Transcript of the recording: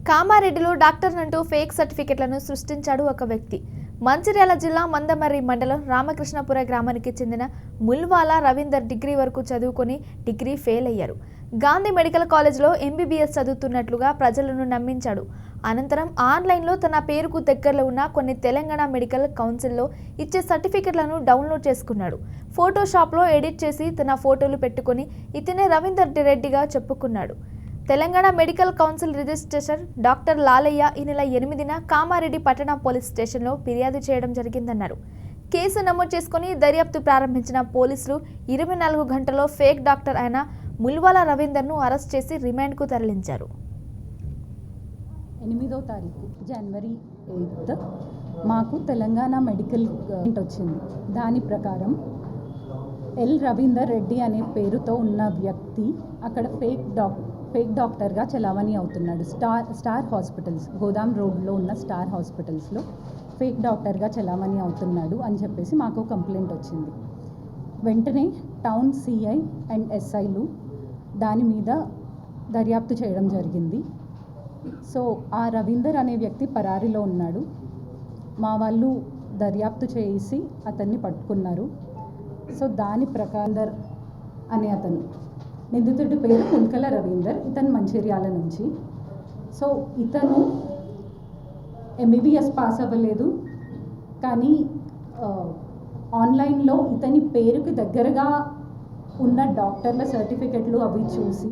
కామారెడ్డిలో డాక్టర్ అంటూ ఫేక్ సర్టిఫికెట్లను సృష్టించాడు ఒక వ్యక్తి. మంచిర్యాల జిల్లా మందమర్రి మండలం రామకృష్ణపుర గ్రామానికి చెందిన ముల్వాల రవీందర్ డిగ్రీ వరకు చదువుకొని డిగ్రీ ఫెయిల్ అయ్యారు. గాంధీ మెడికల్ కాలేజ్లో ఎంబీబీఎస్ చదువుతున్నట్లుగా ప్రజలను నమ్మించాడు. అనంతరం ఆన్లైన్లో తన పేరుకు దగ్గరలో ఉన్న కొన్ని తెలంగాణ మెడికల్ కౌన్సిల్లో ఇచ్చే సర్టిఫికెట్లను డౌన్లోడ్ చేసుకున్నాడు. ఫోటోషాప్లో ఎడిట్ చేసి తన ఫోటోలు పెట్టుకొని ఇతనే రవీందర్ రెడ్డిగా చెప్పుకున్నాడు. Telangana medical council registrar doctor Lalaiah ఈ నెల 8న కామారెడ్డి పట్టణ పోలీస్ స్టేషన్లో ఫిర్యాదు చేయడం జరిగిందన్నారు. కేసు నమోదు చేసుకుని దర్యాప్తు ప్రారంభించిన పోలీసులు 24 గంటల్లో ఫేక్ డాక్టర్ అయిన ముల్వాల రవీందర్ను అరెస్ట్ చేసి రిమాండ్కు తరలించారు. 8వ తారీఖు జనవరి 8 మాకు తెలంగాణ మెడికల్ వచ్చింది. దాని ప్రకారం ఎల్ రవీందర్ రెడ్డి అనే పేరుతో ఉన్న వ్యక్తి అక్కడ ఫేక్ డాక్టర్గా చలామణి అవుతున్నాడు. స్టార్ హాస్పిటల్స్ గోదాం రోడ్లో ఉన్న స్టార్ హాస్పిటల్స్లో ఫేక్ డాక్టర్గా చలామణి అవుతున్నాడు అని చెప్పేసి మాకు కంప్లైంట్ వచ్చింది. వెంటనే టౌన్ సిఐ అండ్ ఎస్ఐలు దాని మీద దర్యాప్తు చేయడం జరిగింది. సో ఆ రవీందర్ అనే వ్యక్తి పరారీలో ఉన్నాడు. మా వాళ్ళు దర్యాప్తు చేసి అతన్ని పట్టుకున్నారు. సో దాని ప్రకారం అనే అతను నిందితుడి పేరు కుంకల రవీందర్, ఇతను మంచిర్యాల నుంచి. సో ఇతను ఎంబీబీఎస్ పాస్ అవ్వలేదు, కానీ ఆన్లైన్లో ఇతని పేరుకి దగ్గరగా ఉన్న డాక్టర్ల సర్టిఫికెట్లు అవి చూసి